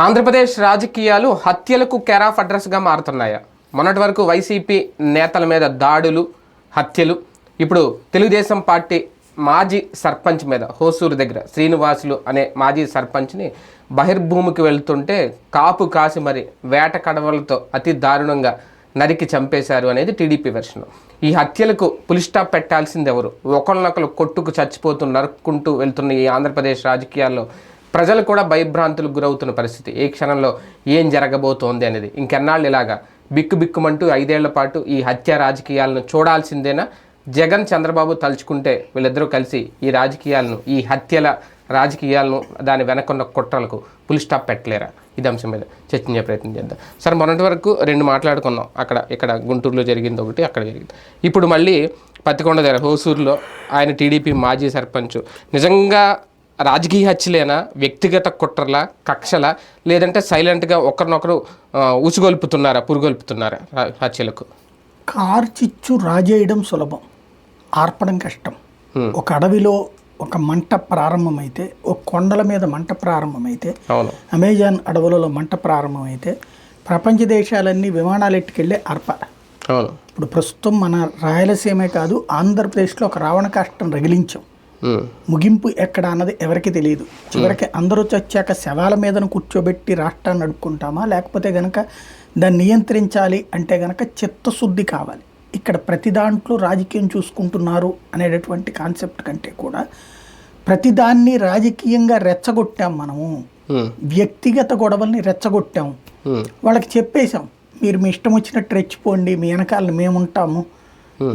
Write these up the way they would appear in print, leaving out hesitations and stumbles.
ఆంధ్రప్రదేశ్ రాజకీయాలు హత్యలకు care of అడ్రస్గా మారుతున్నాయా? మొన్నటి వరకు వైసీపీ నేతల మీద దాడులు, హత్యలు. ఇప్పుడు తెలుగుదేశం పార్టీ మాజీ సర్పంచ్ మీద హోసూరు దగ్గర శ్రీనివాసులు అనే మాజీ సర్పంచ్ని బహిర్భూమికి వెళ్తుంటే కాపు కాసి మరి వేట కడవలతో అతి దారుణంగా నరికి చంపేశారు అనేది టీడీపీ వెర్షన్. ఈ హత్యలకు పులిస్టాప్ పెట్టాల్సింది ఎవరు? ఒకరినొకరు కొట్టుకు చచ్చిపోతూ నరుక్కుంటూ వెళ్తున్న ఈ ఆంధ్రప్రదేశ్ రాజకీయాల్లో ప్రజలు కూడా భయభ్రాంతులకు గురవుతున్న పరిస్థితి. ఏ క్షణంలో ఏం జరగబోతోంది అనేది. ఇంకెన్నాళ్ళు ఇలాగా బిక్కుబిక్కుమంటూ 5 ఏళ్ల పాటు ఈ హత్య రాజకీయాలను చూడాల్సిందేనా? జగన్, చంద్రబాబు తలుచుకుంటే వీళ్ళిద్దరూ కలిసి ఈ రాజకీయాలను, ఈ హత్యల రాజకీయాలను, దాని వెనకున్న కుట్రలకు పులిస్టాప్ పెట్టలేరా? ఇది అంశం మీద చర్చించే ప్రయత్నం చేద్దాం. సరే, మొన్నటి వరకు 2 మాట్లాడుకున్నాం. ఇక్కడ గుంటూరులో జరిగింది ఒకటి, అక్కడ జరిగింది. ఇప్పుడు మళ్ళీ పత్తికొండ దగ్గర హోసూరులో ఆయన టీడీపీ మాజీ సర్పంచ్ నిజంగా రాజకీయ హత్యలేనా, వ్యక్తిగత కుట్రల, కక్షల, లేదంటే సైలెంట్గా ఒకరినొకరు ఉసుగొల్పుతున్నారా, పురుగొల్పుతున్నారా హత్యలకు? కార్చిచ్చు రాజేయడం సులభం, ఆర్పడం కష్టం. ఒక అడవిలో ఒక మంట ప్రారంభమైతే, ఒక కొండల మీద మంట ప్రారంభమైతే, అమెజాన్ అడవులలో మంట ప్రారంభమైతే ప్రపంచ దేశాలన్నీ విమానాలు ఎట్టుకెళ్ళి ఆర్పాలి. ఇప్పుడు ప్రస్తుతం మన రాయలసీమే కాదు, ఆంధ్రప్రదేశ్లో ఒక రావణ కాష్టం రగిలించాం. ముగింపు ఎక్కడ అన్నది ఎవరికి తెలియదు. చివరికి అందరూ చచ్చాక శవాల మీదను కూర్చోబెట్టి రాష్ట్రాన్ని నడుపుకుంటామా, లేకపోతే గనక దాన్ని నియంత్రించాలి అంటే గనక చిత్తశుద్ధి కావాలి. ఇక్కడ ప్రతి దాంట్లో రాజకీయం చూసుకుంటున్నారు అనేటటువంటి కాన్సెప్ట్ కంటే కూడా ప్రతిదాన్ని రాజకీయంగా రెచ్చగొట్టాం. మనము వ్యక్తిగత గొడవల్ని రెచ్చగొట్టాము. వాళ్ళకి చెప్పేశాం, మీరు మీ ఇష్టం వచ్చినట్టు రెచ్చిపోండి, మీ వెనకాలని మేముంటాము.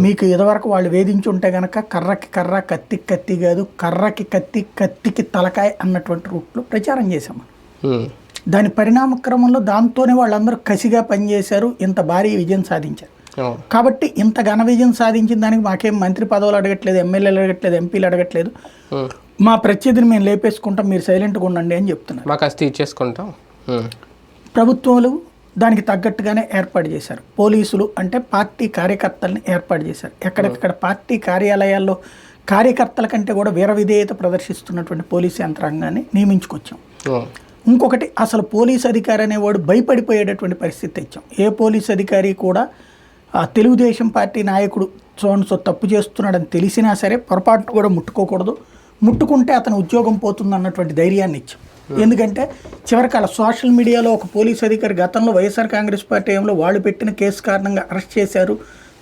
మీకు ఇదివరకు వాళ్ళు వేధించి ఉంటే గనక కర్రకి కర్ర, కత్తికి కత్తి కాదు, కర్రకి కత్తి, కత్తికి తలకాయ అన్నటువంటి రూట్లో ప్రచారం చేశాం. దాని పరిణామ క్రమంలో దాంతోనే వాళ్ళందరూ కసిగా పనిచేశారు, ఇంత భారీ విజయం సాధించారు. కాబట్టి ఇంత ఘన విజయం సాధించిన దానికి మాకేం మంత్రి పదవులు అడగట్లేదు, ఎమ్మెల్యేలు అడగట్లేదు, ఎంపీలు అడగట్లేదు. మా ప్రత్యర్థిని మేము లేపేసుకుంటాం, మీరు సైలెంట్గా ఉండండి అని చెప్తున్నారు. ప్రభుత్వాలు దానికి తగ్గట్టుగానే ఏర్పాటు చేశారు. పోలీసులు అంటే పార్టీ కార్యకర్తల్ని ఏర్పాటు చేశారు. ఎక్కడికక్కడ పార్టీ కార్యాలయాల్లో కార్యకర్తల కంటే కూడా వీర విధేయత ప్రదర్శిస్తున్నటువంటి పోలీసు యంత్రాంగాన్ని నియమించుకొచ్చాం. ఇంకొకటి, అసలు పోలీసు అధికారి అనేవాడు భయపడిపోయేటటువంటి పరిస్థితి తెచ్చాం. ఏ పోలీసు అధికారి కూడా తెలుగుదేశం పార్టీ నాయకుడు సో తప్పు చేస్తున్నాడని తెలిసినా సరే పొరపాటు కూడా ముట్టుకోకూడదు, ముట్టుకుంటే అతని ఉద్యోగం పోతుంది అన్నటువంటి ధైర్యాన్ని ఇచ్చాం. ఎందుకంటే చివరికి అలా సోషల్ మీడియాలో ఒక పోలీస్ అధికారి గతంలో వైఎస్ఆర్ కాంగ్రెస్ పార్టీ ఏమో వాళ్ళు పెట్టిన కేసు కారణంగా అరెస్ట్ చేశారు,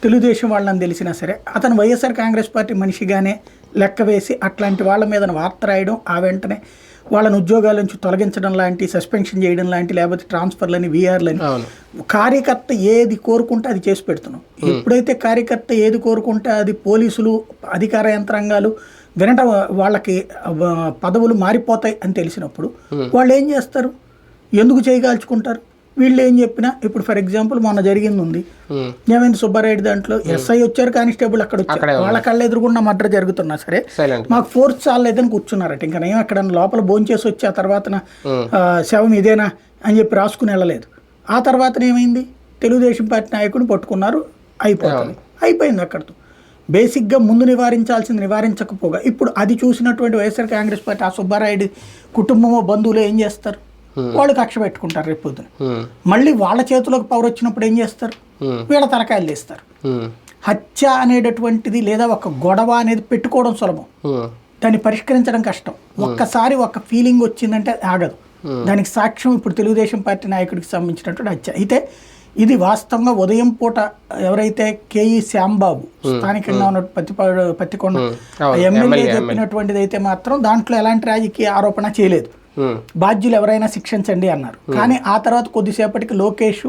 తెలుగుదేశం వాళ్ళని తెలిసినా సరే అతను వైఎస్ఆర్ కాంగ్రెస్ పార్టీ మనిషిగానే లెక్క వేసి అట్లాంటి వాళ్ళ మీద వార్త రాయడం, ఆ వెంటనే వాళ్ళని ఉద్యోగాల నుంచి తొలగించడం లాంటి, సస్పెన్షన్ చేయడం లాంటి, లేకపోతే ట్రాన్స్ఫర్లని, వీఆర్లని, కార్యకర్త ఏది కోరుకుంటే అది చేసి పెడుతున్నాం. ఎప్పుడైతే కార్యకర్త ఏది కోరుకుంటే అది పోలీసులు, అధికార యంత్రాంగాలు వెనట వాళ్ళకి పదవులు మారిపోతాయి అని తెలిసినప్పుడు వాళ్ళు ఏం చేస్తారు? ఎందుకు చేయగాల్చుకుంటారు? వీళ్ళు ఏం చెప్పినా, ఇప్పుడు ఫర్ ఎగ్జాంపుల్ మొన్న జరిగింది ఉంది, ఏమైంది సుబ్బారెడ్డి దాంట్లో ఎస్ఐ వచ్చారు, కానిస్టేబుల్ అక్కడ వచ్చారు, వాళ్ళ కళ్ళ ఎదురుగుండా మర్డర్ జరుగుతున్నా సరే మాకు ఫోర్స్ చాలేదని కూర్చున్నారట. ఇంకా నేను అక్కడ లోపల భోంచేసి వచ్చి ఆ తర్వాత శవం ఇదేనా అని చెప్పి రాసుకుని వెళ్ళలేదు. ఆ తర్వాత ఏమైంది? తెలుగుదేశం పార్టీ నాయకుడిని పట్టుకున్నారు, అయిపోయింది అక్కడితో. బేసిక్గా ముందు నివారించాల్సింది నివారించకపోగా ఇప్పుడు అది చూసినటువంటి వైఎస్ఆర్ కాంగ్రెస్ పార్టీ ఆ సుబ్బారాయుడు కుటుంబమో బంధువులు ఏం చేస్తారు? వాళ్ళు కక్ష పెట్టుకుంటారు. రేపు పొద్దున మళ్ళీ వాళ్ళ చేతిలోకి పవర్ వచ్చినప్పుడు ఏం చేస్తారు? వీళ్ళ తలకాయలు తీస్తారు. హత్య అనేటటువంటిది లేదా ఒక గొడవ అనేది పెట్టుకోవడం సులభం, దాన్ని పరిష్కరించడం కష్టం. ఒక్కసారి ఒక ఫీలింగ్ వచ్చిందంటే ఆగదు. దానికి సాక్ష్యం ఇప్పుడు తెలుగుదేశం పార్టీ నాయకుడికి సంబంధించినటువంటి హత్య. అయితే ఇది వాస్తవంగా ఉదయం పూట ఎవరైతే కేఈ శ్యాంబాబు స్థానికంగా ఉన్న పత్తికొండ ఎమ్మెల్యే చెప్పినటువంటిది అయితే మాత్రం దాంట్లో ఎలాంటి రాజకీయ ఆరోపణ చేయలేదు. బాధ్యులు ఎవరైనా శిక్షించండి అన్నారు. కానీ ఆ తర్వాత కొద్దిసేపటికి లోకేష్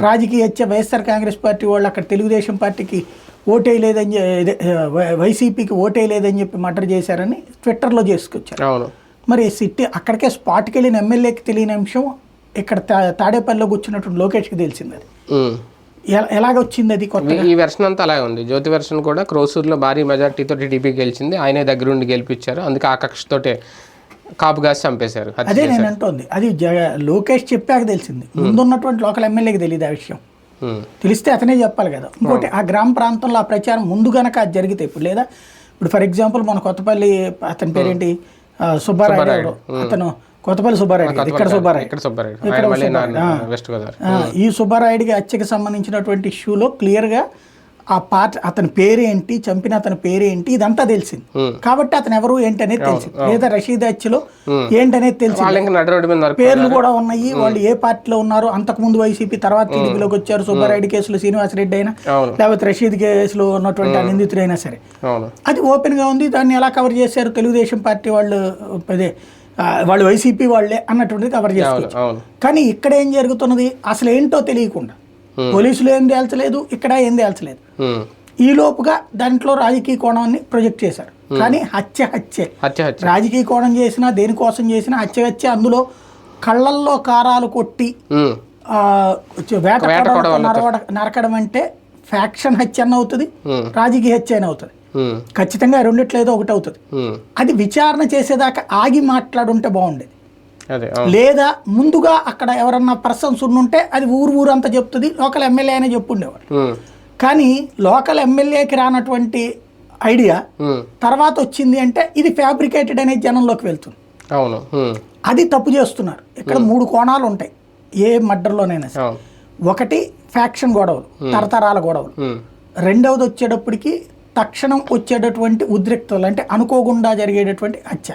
రాజకీయ హత్య, వైఎస్ఆర్ కాంగ్రెస్ పార్టీ వాళ్ళు అక్కడ తెలుగుదేశం పార్టీకి ఓటేయలేదని, వైసీపీకి ఓటేయలేదని చెప్పి మర్డర్ చేశారని ట్విట్టర్లో చేసుకొచ్చారు. మరి సిట్టి అక్కడికే స్పాట్కి వెళ్ళిన ఎమ్మెల్యేకి తెలియని అంశం ఇక్కడ తాడేపల్లిలో కూర్చున్నటువంటి లోకేష్కి తెలిసింది. అది ఎలాగ వచ్చింది? అది ఈ వెర్షన్ అంతా అలాగే ఉంది. జ్యోతి వెర్షన్ కూడా క్రోసూరులో భారీ మెజార్టీతో టీడీపీ గెలిచింది, ఆయనే దగ్గరుండి గెలిపించారు, అందుకే ఆ కక్షతోటే కాపుగా చంపేశారు. అదే నేను అంటోంది, అది లోకేష్ చెప్పాక తెలిసింది. ముందున్నటువంటి లోకల్ ఎమ్మెల్యేకి తెలియదు ఆ విషయం. తెలిస్తే అతనే చెప్పాలి కదా. ఇంకోటి, ఆ గ్రామ ప్రాంతంలో ఆ ప్రచారం ముందు గనక అది జరిగితే ఇప్పుడు, లేదా ఇప్పుడు ఫర్ ఎగ్జాంపుల్ మన కొత్తపల్లి అతని పేరేంటి సుబ్బారాయుడు, అతను కొత్తపల్లి సుబ్బారాయుడు, ఇక్కడ సుబ్బారాయుడు, ఇక్కడ సుబ్బారాయుడు, ఇక్కడ ఆయన మళ్ళీ సుబ్బారాయుడు. వెస్ట్ గోదావరి. ఈ సుబ్బారాయుడికి హత్యకి సంబంధించినటువంటి ఇష్యూలో క్లియర్గా ఆ అతని పేరేంటి, చంపిన అతని పేరేంటి, ఇదంతా తెలిసింది. కాబట్టి అతను ఎవరు ఏంటనేది తెలిసింది. లేదా రషీద్ హత్యలో ఏంటనేది తెలిసింది. పేర్లు కూడా ఉన్నాయి, వాళ్ళు ఏ పార్టీలో ఉన్నారు, అంతకుముందు వైసీపీ, తర్వాత టీడీపీలోకి వచ్చారు. సుబ్బారాయుడు కేసులో శ్రీనివాసరెడ్డి అయినా, లేకపోతే రషీద్ కేసులో ఉన్నటువంటి నిందితుడైనా సరే అది ఓపెన్ గా ఉంది. దాన్ని ఎలా కవర్ చేశారు, తెలుగుదేశం పార్టీ వాళ్ళు, అదే వాళ్ళు వైసీపీ వాళ్ళే అన్నటువంటిది కవర్ చేసుకోవచ్చు. కానీ ఇక్కడ ఏం జరుగుతున్నది అసలు ఏంటో తెలియకుండా పోలీసులు ఏం తేల్చలేదు, ఇక్కడ ఏం తేల్చలేదు. ఈ లోపుగా దాంట్లో రాజకీయ కోణాన్ని ప్రొజెక్ట్ చేశారు. కానీ హత్య రాజకీయ కోణం చేసినా దేనికోసం చేసినా హత్య. అందులో కళ్ళల్లో కారాలు కొట్టి వేట నరకడం అంటే ఫ్యాక్షన్ హత్య అని అవుతుంది, రాజకీయ హత్య అని అవుతుంది. ఖచ్చితంగా రెండిట్లేదో ఒకటి అవుతుంది. అది విచారణ చేసేదాకా ఆగి మాట్లాడుంటే బాగుండేది. లేదా ముందుగా అక్కడ ఎవరన్నా పర్సన్స్ ఉంటే అది ఊరంతా చెప్తుంది, లోకల్ ఎమ్మెల్యే అయినా చెప్పుండేవాడు. కానీ లోకల్ ఎమ్మెల్యేకి రానటువంటి ఐడియా తర్వాత వచ్చింది అంటే ఇది ఫ్యాబ్రికేటెడ్ అనేది జనంలోకి వెళ్తుంది. అది తప్పు చేస్తున్నారు. ఇక్కడ 3 కోణాలు ఉంటాయి ఏ మర్డర్లోనైనా. ఒకటి ఫ్యాక్షన్ గొడవలు, తరతరాల గొడవలు. రెండవది వచ్చేటప్పటికి తక్షణం వచ్చేటటువంటి ఉద్రిక్తలు, అంటే అనుకోకుండా జరిగేటటువంటి హత్య.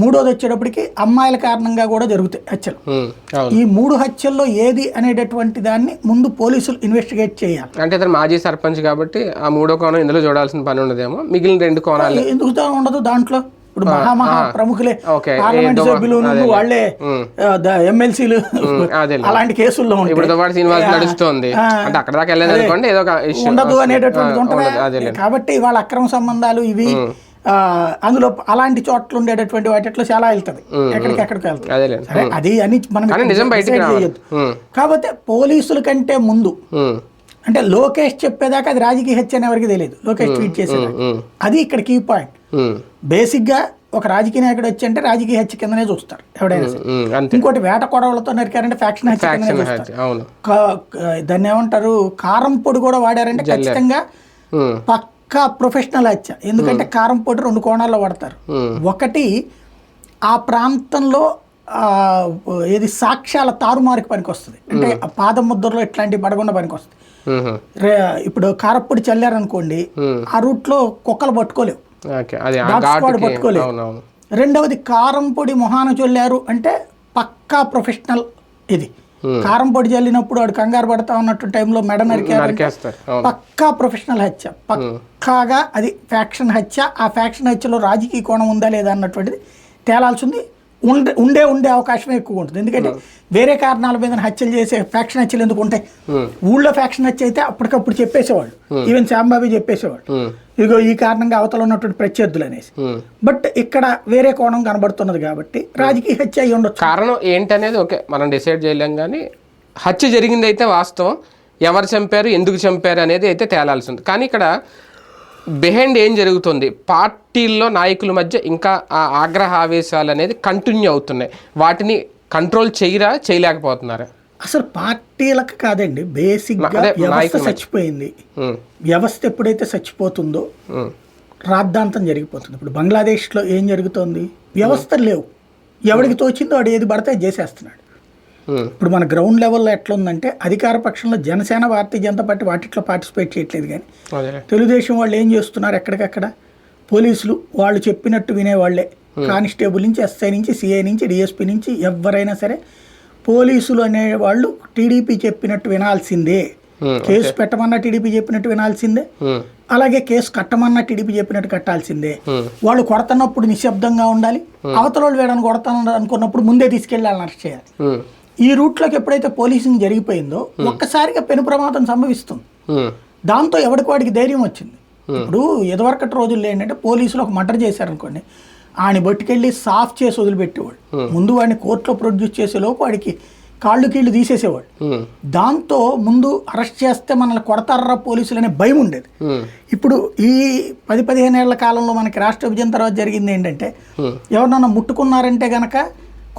మూడోది వచ్చేటప్పటికి అమ్మాయిల కారణంగా కూడా జరుగుతాయి హత్యలు. ఈ 3 హత్యల్లో ఏది అనేటటువంటి దాన్ని ముందు పోలీసులు ఇన్వెస్టిగేట్ చేయాలి. అంటే ఇతను మాజీ సర్పంచ్ కాబట్టి ఆ 3వ కోణం ఇందులో చూడాల్సిన పని ఉండదేమో, మిగిలిన 2 కోణాలు ఎందుకు ఉండదు దాంట్లో. ఇప్పుడు మహా ప్రముఖులే, పార్లమెంట్ సభ్యులు, వాళ్ళే ఎమ్మెల్సీలు అలాంటి కేసుల్లో ఉండదు అనేటటువంటి ఉంటుంది. కాబట్టి వాళ్ళ అక్రమ సంబంధాలు ఇవి అందులో అలాంటి చోట్ల ఉండేటటువంటి వాటిలో చాలా వెళ్తుంది, ఎక్కడికి వెళ్తుంది. సరే అది అని మనం చేయొద్దు. కాకపోతే పోలీసుల కంటే ముందు అంటే లోకేష్ చెప్పేదాకా అది రాజకీయ హత్య అని ఎవరికి తెలియదు. లోకేష్ ట్వీట్ చేసేదాకా అది ఇక్కడ కీ పాయింట్. బేసిక్ గా ఒక రాజకీయ నాయకుడు వచ్చి అంటే రాజకీయ హత్య కిందనే చూస్తారు ఎవడైనా సరే. ఇంకోటి వేట కొడవలతో నరికారంటే ఫ్యాక్షన్ హత్య కిందనే చూస్తారు. దాన్ని ఏమంటారు, కారం పొడి కూడా వాడారంటే ఖచ్చితంగా పక్కా ప్రొఫెషనల్ హత్య. ఎందుకంటే కారం పొడి 2 కోణాల్లో వాడతారు. ఒకటి ఆ ప్రాంతంలో ఏది సాక్ష్యాల తారుమారుకి పనికి వస్తుంది, అంటే పాదం ముద్రలో ఇట్లాంటివి పడకుండా పనికి వస్తుంది. ఇప్పుడు కారప్పొడి చల్లారనుకోండి, ఆ రూట్ లో కుక్కలు పట్టుకోలేవు, పట్టుకోలేవు. రెండవది కారం పొడి మొహాన చల్లారు అంటే పక్కా ప్రొఫెషనల్. ఇది కారం పొడి చల్లినప్పుడు వాడు కంగారు పడతా ఉన్నట్టు టైంలో మెడ నరికేస్తారు. పక్కా ప్రొఫెషనల్ హత్య, పక్కాగా అది ఫ్యాక్షన్ హత్య. ఆ ఫ్యాక్షన్ హత్యలో రాజకీయ కోణం ఉందా లేదా అన్నటువంటిది తేలాల్సింది. ఉండే అవకాశమే ఎక్కువ ఉంటుంది. ఎందుకంటే వేరే కారణాల మీద హత్యలు చేసే ఫ్యాక్షన్ హత్యలు ఎందుకు ఉంటాయి? ఊళ్ళో ఫ్యాక్షన్ హత్య అయితే అప్పటికప్పుడు చెప్పేసేవాళ్ళు, ఈవెన్ శాంబాబి చెప్పేసేవాళ్ళు, ఇదిగో ఈ కారణంగా అవతల ఉన్నటువంటి ప్రత్యర్థులు అనేసి. బట్ ఇక్కడ వేరే కోణం కనబడుతున్నది కాబట్టి రాజకీయ హత్య అయి ఉండొచ్చు. కారణం ఏంటనేది ఓకే మనం డిసైడ్ చేయలేం, కానీ హత్య జరిగింది అయితే వాస్తవం. ఎవరు చంపారు, ఎందుకు చంపారు అనేది అయితే తేలాల్సి ఉంది. కానీ ఇక్కడ బిహైండ్ ఏం జరుగుతుంది, పార్టీల్లో నాయకుల మధ్య ఇంకా ఆ ఆగ్రహ ఆవేశాలు అనేది కంటిన్యూ అవుతున్నాయి. వాటిని కంట్రోల్ చేయలేకపోతున్నారా? అసలు పార్టీలకు కాదండి, బేసిక్గా వ్యవస్థ చచ్చిపోయింది. వ్యవస్థ ఎప్పుడైతే చచ్చిపోతుందో రాద్ధాంతం జరిగిపోతుంది. ఇప్పుడు బంగ్లాదేశ్లో ఏం జరుగుతోంది, వ్యవస్థలు లేవు, ఎవరికి తోచిందో వాడు ఏది పడితే చేసేస్తున్నాడు. ఇప్పుడు మన గ్రౌండ్ లెవెల్లో ఎట్లా ఉందంటే, అధికార పక్షంలో జనసేన, భారతీయ జనతా పార్టీ వాటిట్లో పార్టిసిపేట్ చేయట్లేదు. కానీ తెలుగుదేశం వాళ్ళు ఏం చేస్తున్నారు, ఎక్కడికక్కడ పోలీసులు వాళ్ళు చెప్పినట్టు వినేవాళ్లే. కానిస్టేబుల్ నుంచి, ఎస్ఐ నుంచి, సిఐ నుంచి, డిఎస్పీ నుంచి ఎవరైనా సరే పోలీసులు అనేవాళ్ళు టీడీపీ చెప్పినట్టు వినాల్సిందే. కేసు పెట్టమన్నా టీడీపీ చెప్పినట్టు వినాల్సిందే, అలాగే కేసు కట్టమన్నా టీడీపీ చెప్పినట్టు కట్టాల్సిందే. వాళ్ళు కొడుతున్నప్పుడు నిశ్శబ్దంగా ఉండాలి, అవతల వాళ్ళు వేడని కొడతాను అనుకున్నప్పుడు ముందే తీసుకెళ్ళి వాళ్ళని అరెస్ట్ చేయాలి. ఈ రూట్లోకి ఎప్పుడైతే పోలీసింగ్ జరిగిపోయిందో ఒక్కసారిగా పెను ప్రమాదం సంభవిస్తుంది. దాంతో ఎవరికి వాడికి ధైర్యం వచ్చింది. ఇప్పుడు ఎదవరకటి రోజుల్లో ఏంటంటే పోలీసులు ఒక మర్డర్ చేశారనుకోండి, ఆయన బట్టుకెళ్ళి సాఫ్ చేసి వదిలిపెట్టేవాడు. ముందు వాడిని కోర్టులో ప్రొడ్యూస్ చేసే లోపు వాడికి కాళ్ళు కీళ్ళు తీసేసేవాడు. దాంతో ముందు అరెస్ట్ చేస్తే మనల్ని కొడతారా పోలీసులు అనే భయం ఉండేది. ఇప్పుడు ఈ 10-15 ఏళ్ల కాలంలో మనకి రాష్ట్ర విభజన తర్వాత జరిగింది ఏంటంటే, ఎవరినన్నా ముట్టుకున్నారంటే గనక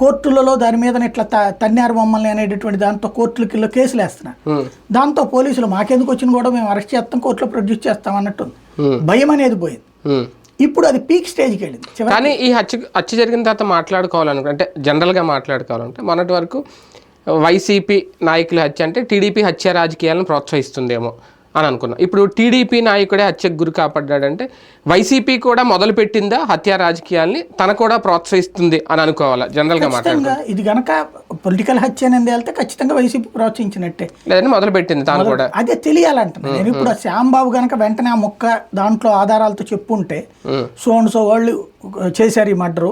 కోర్టులలో దాని మీద ఇట్లా తన్నారు మమ్మల్ని అనేటటువంటి దాంతో కోర్టులకి కేసులు వేస్తున్నారు. దాంతో పోలీసులు మాకెందుకు వచ్చిన కూడా మేము అరెస్ట్ చేస్తాం, కోర్టులో ప్రొడ్యూస్ చేస్తాం అన్నట్టు భయం అనేది పోయింది. ఇప్పుడు అది పీక్ స్టేజ్కి వెళ్ళింది. కానీ ఈ హత్య జరిగిన తర్వాత మాట్లాడుకోవాలనుకుంటే, అంటే జనరల్గా మాట్లాడుకోవాలంటే మొన్నటి వరకు వైసీపీ నాయకుల హత్య అంటే టీడీపీ హత్య రాజకీయాలను ప్రోత్సహిస్తుందేమో అని అనుకున్నాం. ఇప్పుడు టీడీపీ నాయకుడే హత్యకు గురి కాపాడ్డాడంటే వైసీపీ కూడా మొదలు పెట్టిందా హత్య రాజకీయాల్ని, తన కూడా ప్రోత్సహిస్తుంది అని అనుకోవాలా జనరల్గా మాట్లాడుకుంటే? ఇది కనుక పొలిటికల్ హత్య అనేది వెళ్తే ఖచ్చితంగా వైసీపీ ప్రోత్సహించినట్టే, లేదని మొదలు పెట్టింది తాను కూడా. అదే తెలియాలంటున్నాను నేను. ఇప్పుడు శ్యాంబాబు కనుక వెంటనే ఆ మొక్క దాంట్లో ఆధారాలతో చెప్పుంటే సో వాళ్ళు చేశారు ఈ మర్డరు,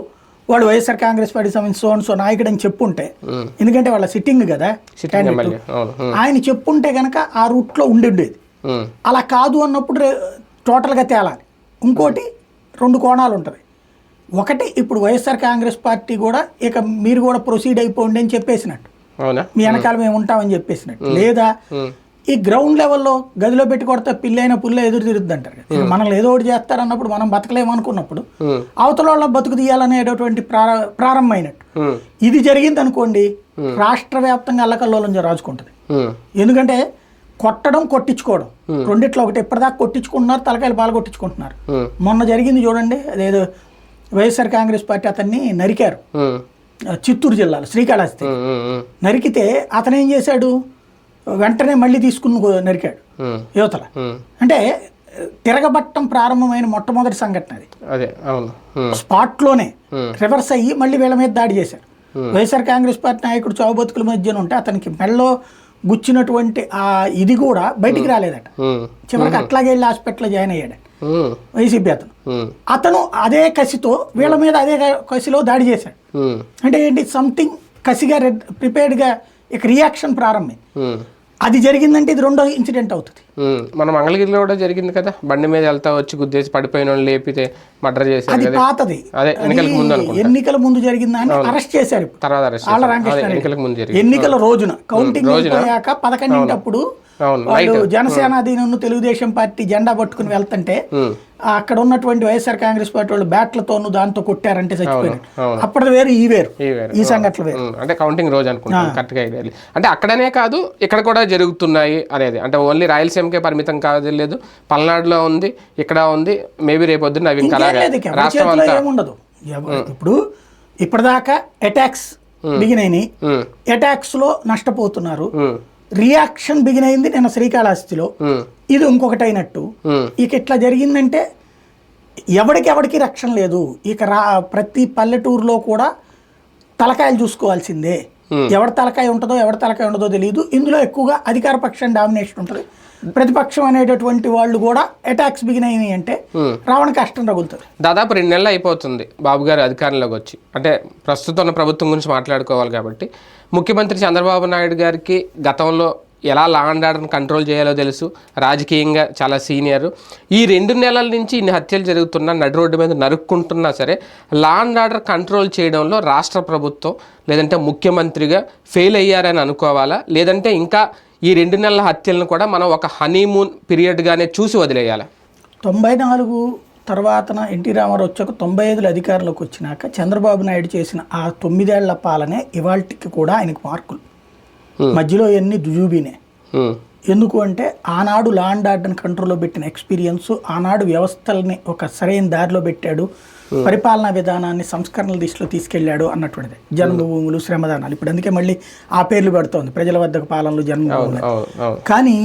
వాళ్ళు వైఎస్ఆర్ కాంగ్రెస్ పార్టీ సంబంధించి సో నాయకుడు అని చెప్పుంటే, ఎందుకంటే వాళ్ళ సిట్టింగ్ కదా ఆయన చెప్పుంటే కనుక ఆ రూట్లో ఉండేది. అలా కాదు అన్నప్పుడు టోటల్గా తేలాలి. ఇంకోటి 2 కోణాలు ఉంటుంది. ఒకటి, ఇప్పుడు వైఎస్ఆర్ కాంగ్రెస్ పార్టీ కూడా ఇక మీరు కూడా ప్రొసీడ్ అయిపోండి అని చెప్పేసినట్టు, మీ వెనకాల మేము ఉంటామని చెప్పేసినట్టు. లేదా ఈ గ్రౌండ్ లెవెల్లో గదిలో పెట్టి కొడితే పిల్లైన పుల్ల ఎదురు తిరుగుద్ది అంటారు కదా, మనల్ని ఏదో ఒకటి చేస్తారన్నప్పుడు మనం బతకలేమనుకున్నప్పుడు అవతల వాళ్ళ బతుకు తీయాలనేటటువంటి ప్రారంభమైనట్టు. ఇది జరిగింది అనుకోండి, రాష్ట్ర వ్యాప్తంగా అల్లకల్లోలం రాజుకుంటుంది. ఎందుకంటే కొట్టడం కొట్టించుకోవడం రెండిట్లో ఒకటి. ఎప్పటిదాకా కొట్టించుకుంటున్నారు, తలకాయలు బాగా కొట్టించుకుంటున్నారు. మొన్న జరిగింది చూడండి, అదేదో వైఎస్ఆర్ కాంగ్రెస్ పార్టీ అతన్ని నరికారు చిత్తూరు జిల్లాలో శ్రీకాళహస్తి. నరికితే అతను ఏం చేశాడు, వెంటనే మళ్ళీ తీసుకుని నరికాడు యువతల. అంటే తిరగబట్టం ప్రారంభమైన మొట్టమొదటి సంఘటన అది. స్పాట్లోనే రివర్స్ అయ్యి మళ్ళీ వీళ్ళ మీద దాడి చేశారు. వైఎస్ఆర్ కాంగ్రెస్ పార్టీ నాయకుడు చావు బతుకుల మధ్యన ఉంటే అతనికి మెల్లో గుచ్చినటువంటి ఆ ఇది కూడా బయటికి రాలేదట. చివరికి అట్లాగే వెళ్ళి హాస్పిటల్లో జాయిన్ అయ్యాడు వైసీపీ అతను అదే కసితో వీళ్ళ మీద అదే కసిలో దాడి చేశాడు. అంటే ఏంటి, సంథింగ్ కసిగా ప్రిపేర్డ్గా ఇక రియాక్షన్ ప్రారంభం. అది జరిగిందంటే ఇది 2వ ఇన్సిడెంట్ అవుతుంది. మన మంగళగిరిలో కూడా జరిగింది కదా, బండి మీద వెళ్తా వచ్చి గుద్దేసి పడిపోయిన వాళ్ళు లేపితే మర్డర్ చేశారు. అది పాతది, ఎన్నికల ముందు జరిగిందని అరెస్ట్ చేశారు. ఎన్నికల రోజున కౌంటింగ్ అయిపోయాక 11 వాళ్ళు జనసేన అధీనంలో తెలుగుదేశం పార్టీ జెండా పట్టుకుని వెళ్తుంటే అక్కడ ఉన్నటువంటి వైఎస్ఆర్ కాంగ్రెస్ పార్టీ వాళ్ళు బ్యాట్లతోనూ దాంతో కొట్టారంటే చచ్చిపోయారు. అప్పటి వేరు ఈ వేరు, ఈ సంఘటనలు వేరు. అంటే కౌంటింగ్ రోజు అనుకుంటాను కరెక్ట్గా. అంటే అక్కడనే కాదు ఇక్కడ కూడా జరుగుతున్నాయి అనేది, అంటే ఓన్లీ రాయలసీమకే పరిమితం కాదు, లేదు పల్నాడులో ఉంది, ఇక్కడ ఉంది, మేబీ రేపు వద్దు అవి ఇంకా రాష్ట్రం అంతా ఏముండదు. ఇప్పుడు ఇప్పటిదాకా అటాక్స్ బిగిన్ అయినాయి, అటాక్స్ లో నష్టపోతున్నారు. రియాక్షన్ బిగిన్ అయింది నిన్న శ్రీకాళహస్తిలో, ఇది ఇంకొకటి అయినట్టు. ఇక ఇట్లా జరిగిందంటే ఎవరికి రక్షణ లేదు. ఇక ప్రతి పల్లెటూరులో కూడా తలకాయలు చూసుకోవాల్సిందే. ఎవరి తలకాయ ఉంటుందో ఎవరి తలకాయ ఉండదో తెలియదు. ఇందులో ఎక్కువగా అధికార పక్షం డామినేషన్ ఉంటుంది. ప్రతిపక్షం అనేటటువంటి వాళ్ళు కూడా అటాక్స్ బిగిన్ అయినాయి అంటే రావణ కష్టం రగులుతుంది. దాదాపు 2 నెలలు అయిపోతుంది బాబు గారు అధికారంలోకి వచ్చి. అంటే ప్రస్తుతం ఉన్న ప్రభుత్వం గురించి మాట్లాడుకోవాలి కాబట్టి, ముఖ్యమంత్రి చంద్రబాబు నాయుడు గారికి గతంలో ఎలా లా అండ్ ఆర్డర్ని కంట్రోల్ చేయాలో తెలుసు, రాజకీయంగా చాలా సీనియర్. ఈ 2 నెలల నుంచి ఇన్ని హత్యలు జరుగుతున్నా, నడి రోడ్డు మీద నరుక్కుంటున్నా సరే లా అండ్ ఆర్డర్ కంట్రోల్ చేయడంలో రాష్ట్ర ప్రభుత్వం లేదంటే ముఖ్యమంత్రిగా ఫెయిల్ అయ్యారని అనుకోవాలా, లేదంటే ఇంకా ఈ 2 నెలల హత్యలను కూడా మనం ఒక హనీమూన్ పీరియడ్గానే చూసి వదిలేయాలి? 94 తర్వాత ఎన్టీ రామారావు వచ్చాక 95లో అధికారంలోకి వచ్చినాక చంద్రబాబు నాయుడు చేసిన ఆ 9 ఏళ్ల పాలనే ఇవాళకి కూడా ఆయనకు మార్కులు. మధ్యలో ఎన్ని దుజూబీనే. ఎందుకు అంటే ఆనాడు లా అండ్ ఆర్డర్ని కంట్రోల్లో పెట్టిన ఎక్స్పీరియన్స్, ఆనాడు వ్యవస్థల్ని ఒక సరైన దారిలో పెట్టాడు, పరిపాలనా విధానాన్ని సంస్కరణల దిశలో తీసుకెళ్లాడు అన్నటువంటిది. జన్మభూములు, శ్రమదానాలు, ఇప్పుడు అందుకే మళ్ళీ ఆ పేర్లు పెడుతోంది, ప్రజల వద్దకు పాలనలు, జన్మభూములు. కానీ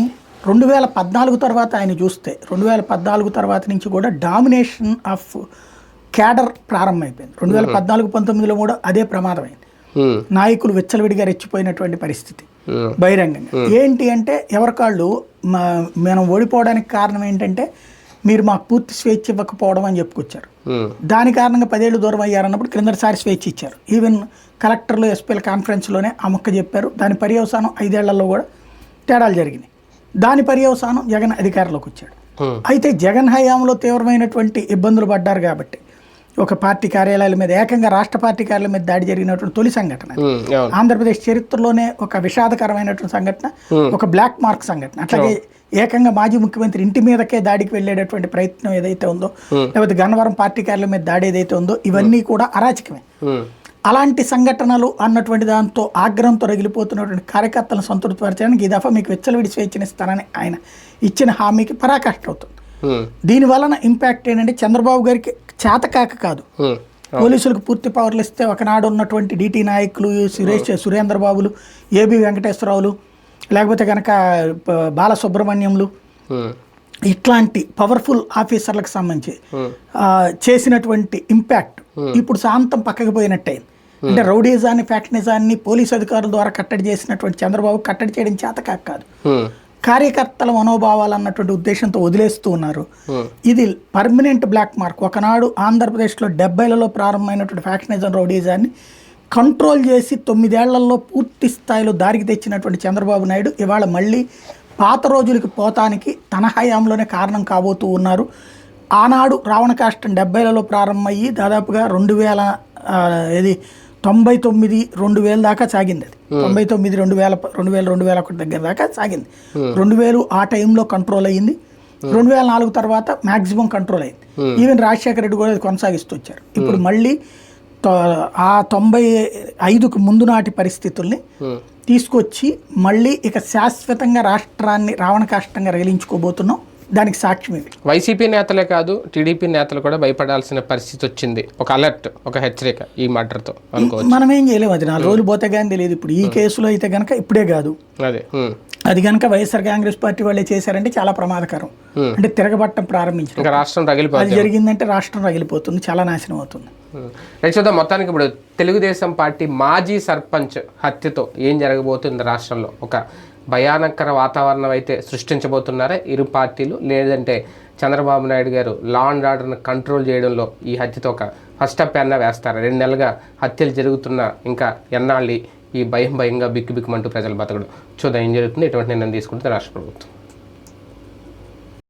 2014 తర్వాత ఆయన చూస్తే 2014 తర్వాత నుంచి కూడా డామినేషన్ ఆఫ్ క్యాడర్ ప్రారంభమైపోయింది. 2014-19లో కూడా అదే ప్రమాదమైంది. నాయకులు విచ్చలవిడిగా రెచ్చిపోయినటువంటి పరిస్థితి బహిరంగంగా. ఏంటి అంటే ఎవరికాళ్ళు మనం ఓడిపోవడానికి కారణం ఏంటంటే మీరు మాకు పూర్తి స్వేచ్ఛ ఇవ్వకపోవడం అని చెప్పుకొచ్చారు. దాని కారణంగా 10 ఏళ్ళు దూరం అయ్యారన్నప్పుడు క్రిందటిసారి స్వేచ్ఛ ఇచ్చారు. ఈవెన్ కలెక్టర్లు, ఎస్పీల కాన్ఫరెన్స్లోనే ఆ మొక్క చెప్పారు. దాని పర్యవసానం 5 ఏళ్లలో కూడా తేడాలు జరిగినాయి. దాని పర్యవసానం జగన్ అధికారంలోకి వచ్చాడు. అయితే జగన్ హయాంలో తీవ్రమైనటువంటి ఇబ్బందులు పడ్డారు కాబట్టి ఒక పార్టీ కార్యాలయాల మీద, ఏకంగా రాష్ట్ర పార్టీ కార్యాలయం మీద దాడి జరిగినటువంటి తొలి సంఘటన ఆంధ్రప్రదేశ్ చరిత్రలోనే ఒక విషాదకరమైనటువంటి సంఘటన, ఒక బ్లాక్ మార్క్ సంఘటన. అట్లాగే ఏకంగా మాజీ ముఖ్యమంత్రి ఇంటి మీదకే దాడికి వెళ్ళేటటువంటి ప్రయత్నం ఏదైతే ఉందో, లేకపోతే గన్నవరం పార్టీ కార్యాలయం మీద దాడి ఏదైతే ఉందో, ఇవన్నీ కూడా అరాచకమే. అలాంటి సంఘటనలు అన్నటువంటి దాంతో ఆగ్రహంతో రగిలిపోతున్నటువంటి కార్యకర్తలను సంతృప్తిపరచడానికి ఈ దఫా మీకు విచ్చలవిడి స్వేచ్ఛనిస్తానని ఆయన ఇచ్చిన హామీకి పరాకాష్ట అవుతుంది. దీని వలన ఇంపాక్ట్ ఏంటంటే చంద్రబాబు గారికి చేతకాక కాదు, పోలీసులకు పూర్తి పవర్లు ఇస్తే ఒకనాడు ఉన్నటువంటి డిటి నాయకులు, సురేంద్రబాబులు, ఏబి వెంకటేశ్వరరావులు, లేకపోతే కనుక బాలసుబ్రహ్మణ్యంలు, ఇట్లాంటి పవర్ఫుల్ ఆఫీసర్లకు సంబంధించి చేసినటువంటి ఇంపాక్ట్ ఇప్పుడు శాంతం పక్కకి పోయినట్టయింది. అంటే రౌడీజాన్ని, ఫ్యాక్షనిజాన్ని పోలీసు అధికారుల ద్వారా కట్టడి చేసినటువంటి చంద్రబాబు కట్టడి చేయడం చేతకాక కాదు, కార్యకర్తల మనోభావాలు అన్నటువంటి ఉద్దేశంతో వదిలేస్తూ ఉన్నారు. ఇది పర్మనెంట్ బ్లాక్ మార్క్. ఒకనాడు ఆంధ్రప్రదేశ్లో 70లలో ప్రారంభమైనటువంటి ఫ్యాక్షనిజం, రౌడీజాన్ని కంట్రోల్ చేసి 9 ఏళ్లలో పూర్తి స్థాయిలో దారికి తెచ్చినటువంటి చంద్రబాబు నాయుడు ఇవాళ మళ్ళీ పాత రోజులకి పోతానికి తన హయాంలోనే కారణం కాబోతూ ఉన్నారు. ఆనాడు రావణ కాష్టం 70లలో ప్రారంభమయ్యి దాదాపుగా 99 దాకా సాగింది. అది 99, 2001 దగ్గర దాకా సాగింది. 2000 ఆ టైంలో కంట్రోల్ అయ్యింది. 2004 తర్వాత మ్యాక్సిమం కంట్రోల్ అయింది. ఈవెన్ రాజశేఖర రెడ్డి కూడా అది కొనసాగిస్తూ వచ్చారు. ఇప్పుడు మళ్ళీ ఆ 95కు ముందు నాటి పరిస్థితుల్ని తీసుకొచ్చి మళ్ళీ ఇక శాశ్వతంగా రాష్ట్రాన్ని రావణ కాష్టంగా రగిలించుకోబోతున్నాం. దానికి సాక్ష్యం ఇది. వైసీపీ నేతలే కాదు, టీడీపీ నేతలు కూడా భయపడాల్సిన పరిస్థితి వచ్చింది. ఒక అలర్ట్, ఒక హెచ్చరిక ఈ మర్డర్తో అనుకోవచ్చు. మనం ఏం చేయలేము, అది 4 రోజులు పోతే కానీ తెలియదు. ఇప్పుడు ఈ కేసులో అయితే కనుక ఇప్పుడే కాదు, అది కనుక వైఎస్ఆర్ కాంగ్రెస్ పార్టీ వాళ్ళే చేశారంటే చాలా ప్రమాదకరం. అంటే తిరగబట్టం ప్రారంభించారు, రాష్ట్రం రగిలిపోతుంది. అది జరిగిందంటే రాష్ట్రం రగిలిపోతుంది, చాలా నాశనం అవుతుంది. రైట్ చూద్దాం. మొత్తానికి ఇప్పుడు తెలుగుదేశం పార్టీ మాజీ సర్పంచ్ హత్యతో ఏం జరగబోతుంది రాష్ట్రంలో? ఒక భయానకర వాతావరణం అయితే సృష్టించబోతున్నారా ఇరు పార్టీలు, లేదంటే చంద్రబాబు నాయుడు గారు లా అండ్ ఆర్డర్ని కంట్రోల్ చేయడంలో ఈ హత్యతో ఒక ఫస్ట్ స్టెప్ అన్నా వేస్తారా? 2 నెలలుగా హత్యలు జరుగుతున్నా ఇంకా ఎన్నాళ్ళు ఈ భయంగా బిక్కుబిక్కుమంటూ ప్రజలు బతకడం? చూద్దాం ఏం జరుగుతుంది. ఎటువంటి నిర్ణయం తీసుకుంటుంది రాష్ట్ర ప్రభుత్వం.